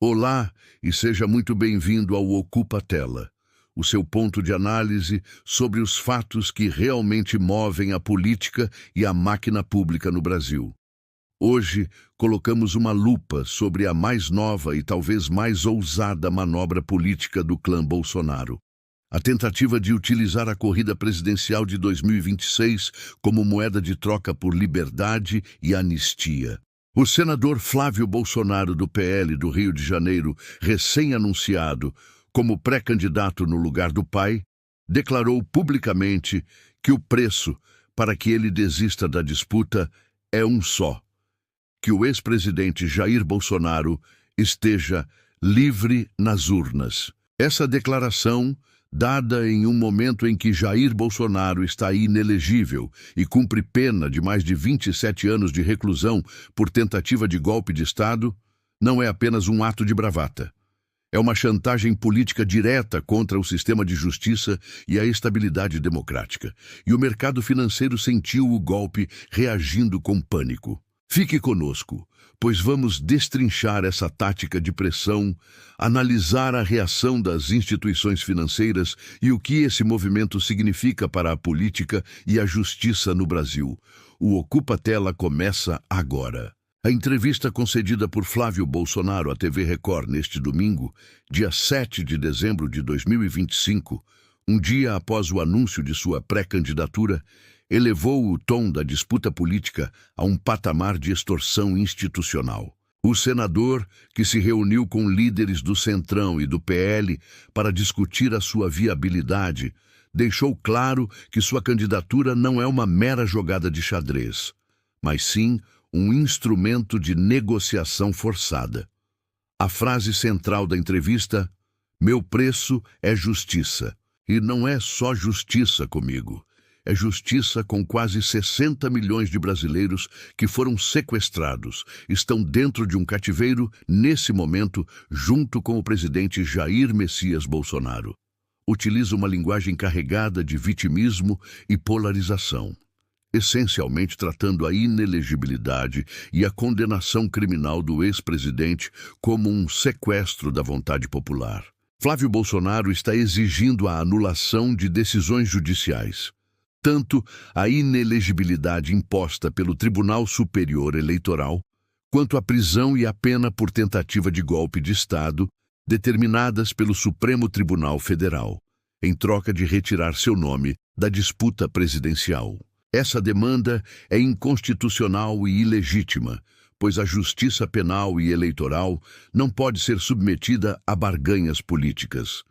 Olá e seja muito bem-vindo ao Ocupa Tela, o seu ponto de análise sobre os fatos que realmente movem a política e a máquina pública no Brasil. Hoje, colocamos uma lupa sobre a mais nova e talvez mais ousada manobra política do clã Bolsonaro. A tentativa de utilizar a corrida presidencial de 2026 como moeda de troca por liberdade e anistia. O senador Flávio Bolsonaro, do PL do Rio de Janeiro, recém-anunciado como pré-candidato no lugar do pai, declarou publicamente que o preço para que ele desista da disputa é um só: que o ex-presidente Jair Bolsonaro esteja livre nas urnas. Essa declaração, dada em um momento em que Jair Bolsonaro está inelegível e cumpre pena de mais de 27 anos de reclusão por tentativa de golpe de Estado, não é apenas um ato de bravata. É uma chantagem política direta contra o sistema de justiça e a estabilidade democrática. E o mercado financeiro sentiu o golpe, reagindo com pânico. Fique conosco, pois vamos destrinchar essa tática de pressão, analisar a reação das instituições financeiras e o que esse movimento significa para a política e a justiça no Brasil. O Ocupa Tela começa agora. A entrevista concedida por Flávio Bolsonaro à TV Record neste domingo, dia 7 de dezembro de 2025, um dia após o anúncio de sua pré-candidatura, elevou o tom da disputa política a um patamar de extorsão institucional. O senador, que se reuniu com líderes do Centrão e do PL para discutir a sua viabilidade, deixou claro que sua candidatura não é uma mera jogada de xadrez, mas sim um instrumento de negociação forçada. A frase central da entrevista: "Meu preço é justiça." E não é só justiça comigo. É justiça com quase 60 milhões de brasileiros que foram sequestrados, estão dentro de um cativeiro nesse momento, junto com o presidente Jair Messias Bolsonaro. Utiliza uma linguagem carregada de vitimismo e polarização, essencialmente tratando a inelegibilidade e a condenação criminal do ex-presidente como um sequestro da vontade popular. Flávio Bolsonaro está exigindo a anulação de decisões judiciais. Tanto a inelegibilidade imposta pelo Tribunal Superior Eleitoral, quanto a prisão e a pena por tentativa de golpe de Estado, determinadas pelo Supremo Tribunal Federal, em troca de retirar seu nome da disputa presidencial. Essa demanda é inconstitucional e ilegítima, pois a justiça penal e eleitoral não pode ser submetida a barganhas políticas.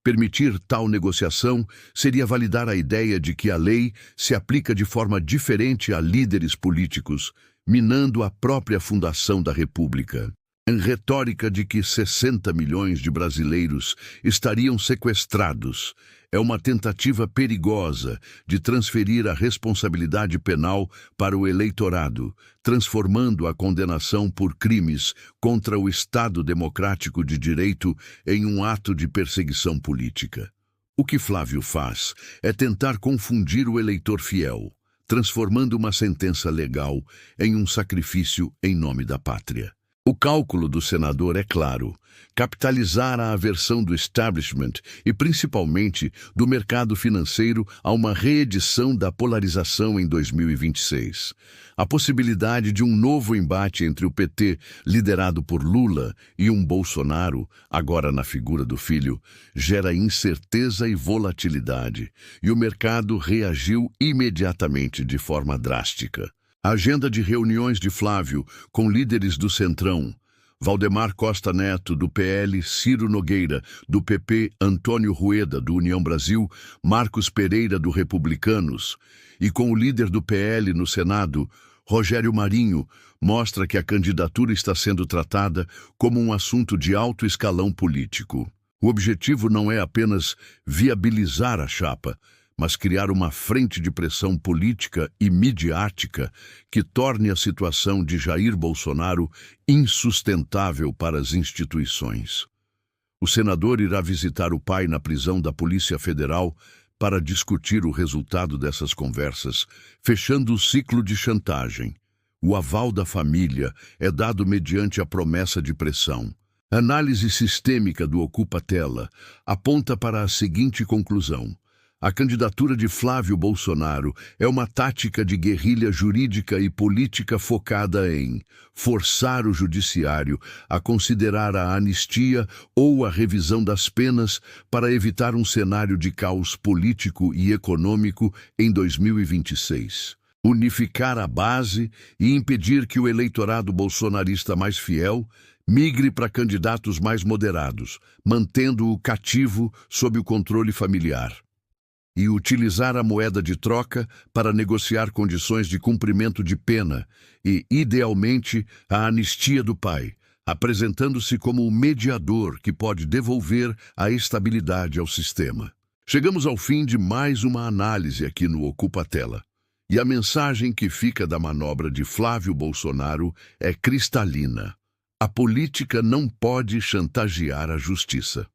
Permitir tal negociação seria validar a ideia de que a lei se aplica de forma diferente a líderes políticos, minando a própria fundação da República. Em retórica de que 60 milhões de brasileiros estariam sequestrados, é uma tentativa perigosa de transferir a responsabilidade penal para o eleitorado, transformando a condenação por crimes contra o Estado democrático de direito em um ato de perseguição política. O que Flávio faz é tentar confundir o eleitor fiel, transformando uma sentença legal em um sacrifício em nome da pátria. O cálculo do senador é claro: capitalizar a aversão do establishment e principalmente do mercado financeiro a uma reedição da polarização em 2026. A possibilidade de um novo embate entre o PT, liderado por Lula, e um Bolsonaro, agora na figura do filho, gera incerteza e volatilidade, e o mercado reagiu imediatamente de forma drástica. A agenda de reuniões de Flávio com líderes do Centrão, Valdemar Costa Neto, do PL, Ciro Nogueira, do PP, Antônio Rueda, do União Brasil, Marcos Pereira, do Republicanos, e com o líder do PL no Senado, Rogério Marinho, mostra que a candidatura está sendo tratada como um assunto de alto escalão político. O objetivo não é apenas viabilizar a chapa, mas criar uma frente de pressão política e midiática que torne a situação de Jair Bolsonaro insustentável para as instituições. O senador irá visitar o pai na prisão da Polícia Federal para discutir o resultado dessas conversas, fechando o ciclo de chantagem. O aval da família é dado mediante a promessa de pressão. A análise sistêmica do Ocupa Tela aponta para a seguinte conclusão: a candidatura de Flávio Bolsonaro é uma tática de guerrilha jurídica e política focada em forçar o judiciário a considerar a anistia ou a revisão das penas para evitar um cenário de caos político e econômico em 2026. Unificar a base e impedir que o eleitorado bolsonarista mais fiel migre para candidatos mais moderados, mantendo-o cativo sob o controle familiar. E utilizar a moeda de troca para negociar condições de cumprimento de pena e, idealmente, a anistia do pai, apresentando-se como o mediador que pode devolver a estabilidade ao sistema. Chegamos ao fim de mais uma análise aqui no Ocupa Tela. E a mensagem que fica da manobra de Flávio Bolsonaro é cristalina. A política não pode chantagear a justiça.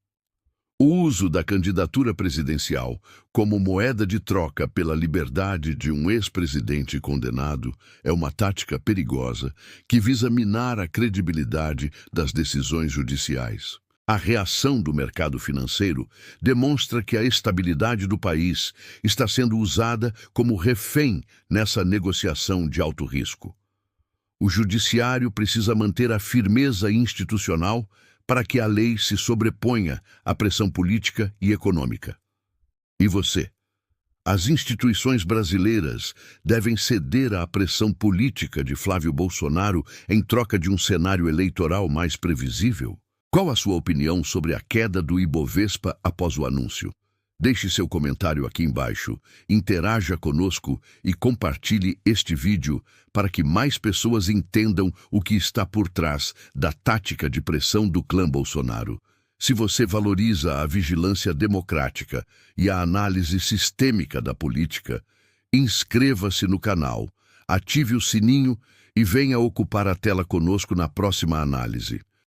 O uso da candidatura presidencial como moeda de troca pela liberdade de um ex-presidente condenado é uma tática perigosa que visa minar a credibilidade das decisões judiciais. A reação do mercado financeiro demonstra que a estabilidade do país está sendo usada como refém nessa negociação de alto risco. O judiciário precisa manter a firmeza institucional para que a lei se sobreponha à pressão política e econômica. E você? As instituições brasileiras devem ceder à pressão política de Flávio Bolsonaro em troca de um cenário eleitoral mais previsível? Qual a sua opinião sobre a queda do Ibovespa após o anúncio? Deixe seu comentário aqui embaixo, interaja conosco e compartilhe este vídeo para que mais pessoas entendam o que está por trás da tática de pressão do clã Bolsonaro. Se você valoriza a vigilância democrática e a análise sistêmica da política, inscreva-se no canal, ative o sininho e venha ocupar a tela conosco na próxima análise.